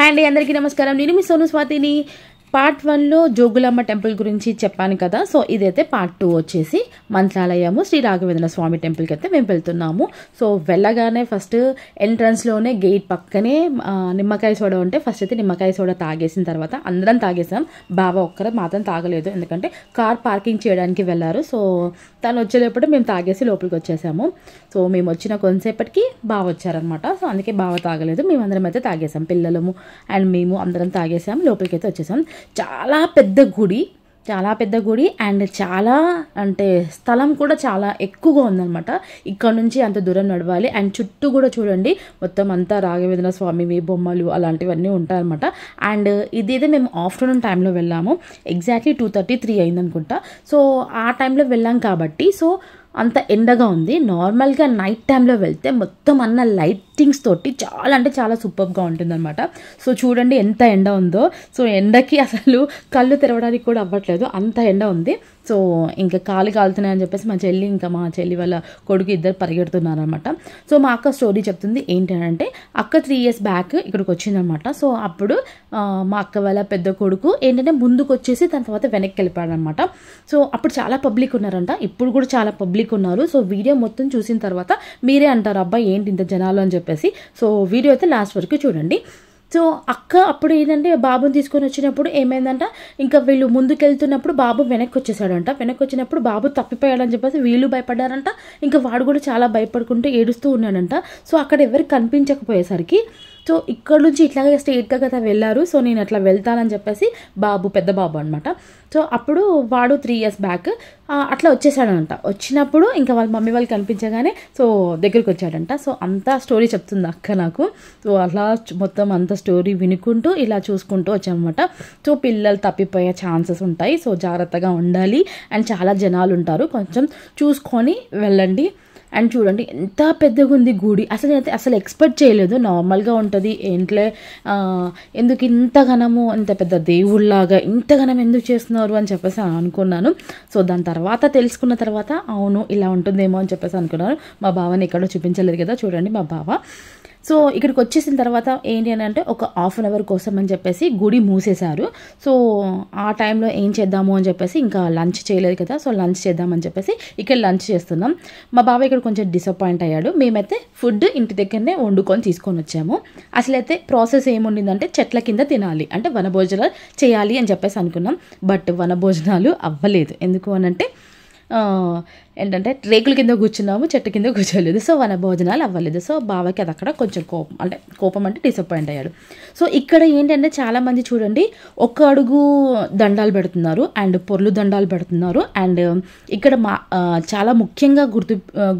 Hi అండి, అందరికీ నమస్కారం. నేను మీ సోను స్వాతిని. పార్ట్ 1లో జోగులాంబ టెంపుల్ గురించి చెప్పాను కదా. సో ఇదైతే పార్ట్ 2 వచ్చేసి మంత్రాలయము శ్రీ రాఘవేంద్ర స్వామి టెంపుల్కి అయితే మేము వెళ్తున్నాము. సో వెళ్ళగానే ఫస్ట్ ఎంట్రన్స్లోనే గేట్ పక్కనే నిమ్మకాయ సోడా ఉంటే ఫస్ట్ అయితే నిమ్మకాయ సోడా తాగేసిన తర్వాత అందరం తాగేసాం. బాబా ఒక్కరే మాత్రం తాగలేదు, ఎందుకంటే కార్ పార్కింగ్ చేయడానికి వెళ్ళారు. సో తను వచ్చేటప్పుడు మేము తాగేసి లోపలికి వచ్చేసాము. సో మేము వచ్చిన కొంతసేపటికి బావ వచ్చారనమాట. సో అందుకే బావ తాగలేదు, మేమందరం అయితే తాగేసాం. పిల్లలము అండ్ మేము అందరం తాగేసాం, లోపలికి అయితే వచ్చేసాం. చాలా పెద్ద గుడి అండ్ చాలా అంటే స్థలం కూడా చాలా ఎక్కువగా ఉందన్నమాట. ఇక్కడ నుంచి అంత దూరం నడవాలి. అండ్ చుట్టూ కూడా చూడండి, మొత్తం అంతా రాఘవేంద్ర స్వామివి బొమ్మలు అలాంటివన్నీ ఉంటాయన్నమాట. అండ్ ఇదైతే మేము ఆఫ్టర్నూన్ టైంలో వెళ్ళాము. ఎగ్జాక్ట్లీ 2:30-3 అయిందనుకుంటా. సో ఆ టైంలో వెళ్ళాం కాబట్టి సో అంత ఎండగా ఉంది. నార్మల్గా నైట్ టైంలో వెళ్తే మొత్తం అన్న లైటింగ్స్ తోటి చాలా అంటే చాలా సూపర్గా ఉంటుందన్నమాట. సో చూడండి ఎంత ఎండ ఉందో. సో ఎండకి అసలు కళ్ళు తెరవడానికి కూడా అవ్వట్లేదు, అంత ఎండ ఉంది. సో ఇంకా కాలు కాలుతున్నాయని చెప్పేసి మా చెల్లి వాళ్ళ కొడుకు ఇద్దరు పరిగెడుతున్నారు అనమాట. సో మా అక్క స్టోరీ చెప్తుంది. ఏంటి అంటే అక్క 3 years బ్యాక్ ఇక్కడికి వచ్చిందనమాట. సో అప్పుడు మా అక్క వాళ్ళ పెద్ద కొడుకు ఏంటంటే ముందుకు వచ్చేసి దాని తర్వాత వెనక్కి వెళ్ళిపోయాడు అనమాట. సో అప్పుడు చాలా పబ్లిక్ ఉన్నారంట, ఇప్పుడు కూడా చాలా పబ్లిక్ ఉన్నారు. సో వీడియో మొత్తం చూసిన తర్వాత మీరే అంటారు, అబ్బాయి ఏంటి ఇంత జనాలు అని చెప్పేసి. సో వీడియో అయితే లాస్ట్ వరకు చూడండి. సో అక్క అప్పుడు ఏంటంటే బాబుని తీసుకొని వచ్చినప్పుడు ఏమైందంట, ఇంకా వీళ్ళు ముందుకు వెళ్తున్నప్పుడు బాబు వెనక్కి వచ్చేసాడంట. వెనక్కి వచ్చినప్పుడు బాబు తప్పిపోయాడని చెప్పేసి వీళ్ళు భయపడ్డారంట. ఇంకా వాడు కూడా చాలా భయపడుకుంటూ ఏడుస్తూ ఉన్నాడంట. సో అక్కడ ఎవరికి కనిపించకపోయేసరికి సో ఇక్కడ నుంచి ఇట్లాగే స్ట్రైట్గా కదా వెళ్ళారు. సో నేను అట్లా వెళ్తానని చెప్పేసి పెద్ద బాబు అనమాట. సో అప్పుడు వాడు 3 years బ్యాక్ అట్లా వచ్చేసాడంట. వచ్చినప్పుడు ఇంకా వాళ్ళ మమ్మీ వాళ్ళు కనిపించగానే సో దగ్గరికి వచ్చాడంట. సో అంతా స్టోరీ చెప్తుంది అక్క నాకు. సో అట్లా మొత్తం అంత స్టోరీ వినుకుంటూ ఇలా చూసుకుంటూ వచ్చామన్నమాట. సో పిల్లలు తప్పిపోయే ఛాన్సెస్ ఉంటాయి, సో జాగ్రత్తగా ఉండాలి. అండ్ చాలా జనాలు ఉంటారు, కొంచెం చూసుకొని వెళ్ళండి. అండ్ చూడండి ఎంత పెద్దగా ఉంది గుడి. అసలు ఎక్స్పెక్ట్ చేయలేదు, నార్మల్గా ఉంటుంది ఏంట్లే, ఎందుకు ఇంతగనము ఇంత పెద్ద దేవుళ్ళలాగా ఇంతగనం ఎందుకు చేస్తున్నారు అని చెప్పేసి అనుకున్నాను. సో దాని తర్వాత తెలుసుకున్న తర్వాత అవును ఇలా ఉంటుందేమో అని చెప్పేసి అనుకున్నాను. మా బావని ఎక్కడో చూపించలేదు కదా, చూడండి మా బావ. సో ఇక్కడికి వచ్చేసిన తర్వాత ఏంటి అని అంటే ఒక 1/2 hour కోసం అని చెప్పేసి గుడి మూసేశారు. సో ఆ టైంలో ఏం చేద్దాము అని చెప్పేసి ఇంకా లంచ్ చేయలేదు కదా, సో లంచ్ చేద్దామని చెప్పేసి ఇక్కడ లంచ్ చేస్తున్నాం. మా బావ ఇక్కడ కొంచెం డిసప్పాయింట్ అయ్యాడు. మేమైతే ఫుడ్ ఇంటి దగ్గరనే వండుకొని తీసుకొని వచ్చాము. అసలైతే ప్రాసెస్ ఏముండిందంటే చెట్ల కింద తినాలి, అంటే వనభోజనాలు చేయాలి అని చెప్పేసి అనుకున్నాం. బట్ వనభోజనాలు అవ్వలేదు. ఎందుకు అనంటే ఏంటంటే రేకుల కింద కూర్చున్నాము, చెట్టు కింద కూర్చోలేదు. సో వనభోజనాలు అవ్వలేదు. సో బావకి అది అక్కడ కొంచెం కోపం అంటే డిసప్పాయింట్ అయ్యాడు. సో ఇక్కడ ఏంటంటే చాలామంది చూడండి 1 అడుగు దండాలు పెడుతున్నారు అండ్ పొర్లు దండాలు పెడుతున్నారు. అండ్ ఇక్కడ చాలా ముఖ్యంగా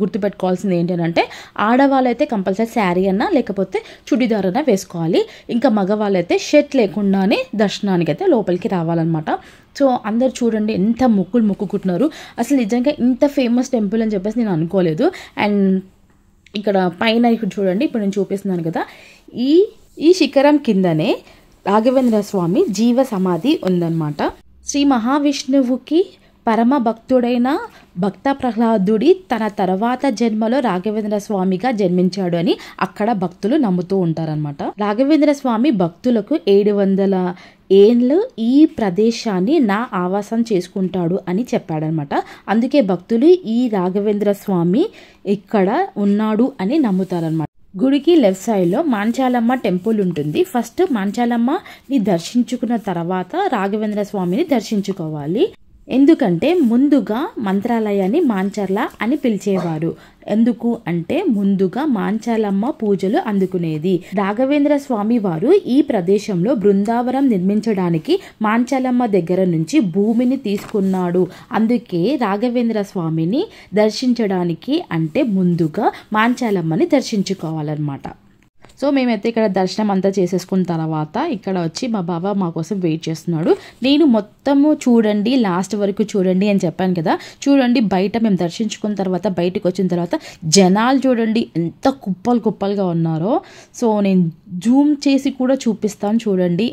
గుర్తుపెట్టుకోవాల్సింది ఏంటంటే ఆడవాళ్ళైతే కంపల్సరీ శారీ అన్నా లేకపోతే చుడిదార్ అన్నా వేసుకోవాలి. ఇంకా మగవాళ్ళైతే షర్ట్ లేకుండానే దర్శనానికి అయితే లోపలికి రావాలన్నమాట. సో అందరు చూడండి ఎంత మొక్కుకుంటున్నారు. అసలు నిజంగా ఇంత ఫేమస్ టెంపుల్ అని చెప్పేసి నేను అనుకోలేదు. అండ్ ఇక్కడ పైన ఇక్కడ చూడండి, ఇప్పుడు నేను చూపిస్తున్నాను కదా, ఈ శిఖరం కిందనే రాఘవేంద్ర స్వామి జీవ సమాధి ఉందన్నమాట. శ్రీ మహావిష్ణువుకి పరమ భక్తుడైన భక్త ప్రహ్లాదుడి తన తర్వాత జన్మలో రాఘవేంద్ర స్వామిగా జన్మించాడు అని అక్కడ భక్తులు నమ్ముతూ ఉంటారనమాట. రాఘవేంద్ర స్వామి భక్తులకు 700 ఏళ్ళు ఈ ప్రదేశాన్ని నా ఆవాసం చేసుకుంటాడు అని చెప్పాడనమాట. అందుకే భక్తులు ఈ రాఘవేంద్ర స్వామి ఇక్కడ ఉన్నాడు అని నమ్ముతారనమాట. గుడికి లెఫ్ట్ సైడ్లో మాంచాలమ్మ టెంపుల్ ఉంటుంది. ఫస్ట్ మాంచాలమ్మని దర్శించుకున్న తర్వాత రాఘవేంద్ర స్వామిని దర్శించుకోవాలి. ఎందుకంటే ముందుగా మంత్రాలయాన్ని మాంచర్ల అని పిలిచేవారు. ఎందుకు అంటే ముందుగా మాంచాలమ్మ పూజలు అందుకునేది. రాఘవేంద్ర స్వామి వారు ఈ ప్రదేశంలో బృందావనం నిర్మించడానికి మాంచాలమ్మ దగ్గర నుంచి భూమిని తీసుకున్నాడు. అందుకే రాఘవేంద్ర స్వామిని దర్శించడానికి అంటే ముందుగా మాంచాలమ్మని దర్శించుకోవాలన్నమాట. సో మేమైతే ఇక్కడ దర్శనం అంతా చేసేసుకున్న తర్వాత ఇక్కడ వచ్చి మా బావ మా కోసం వెయిట్ చేస్తున్నాడు. నేను మొత్తము చూడండి లాస్ట్ వరకు చూడండి అని చెప్పాను కదా. చూడండి బయట మేము దర్శించుకున్న తర్వాత బయటకు వచ్చిన తర్వాత జనాలు చూడండి ఎంత కుప్పలుగా ఉన్నారో. సో నేను జూమ్ చేసి కూడా చూపిస్తాను, చూడండి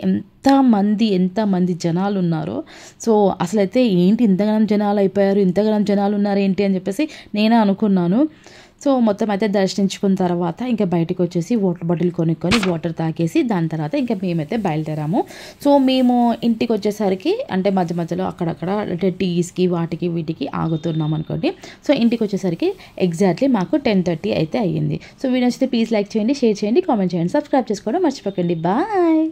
ఎంతమంది జనాలు ఉన్నారో. సో అసలైతే ఏంటి ఇంతగానం జనాలు అయిపోయారు, ఇంతగానం జనాలు ఉన్నారు ఏంటి అని చెప్పేసి నేనే అనుకున్నాను. సో మొత్తం అయితే దర్శించుకున్న తర్వాత ఇంకా బయటకు వచ్చేసి వాటర్ బాటిల్ కొనుక్కొని వాటర్ తాగేసి దాని తర్వాత ఇంకా మేమైతే బయలుదేరాము. సో మేము ఇంటికి వచ్చేసరికి అంటే మధ్య మధ్యలో అక్కడక్కడ అంటే టీస్కి వాటికి వీటికి ఆగుతున్నాం అనుకోండి. సో ఇంటికి వచ్చేసరికి ఎగ్జాక్ట్లీ మాకు 10:30 అయితే అయ్యింది. సో వీడియో నచ్చితే ప్లీజ్ లైక్ చేయండి, షేర్ చేయండి, కామెంట్ చేయండి, సబ్స్క్రైబ్ చేసుకోవడం మర్చిపోకండి. బాయ్.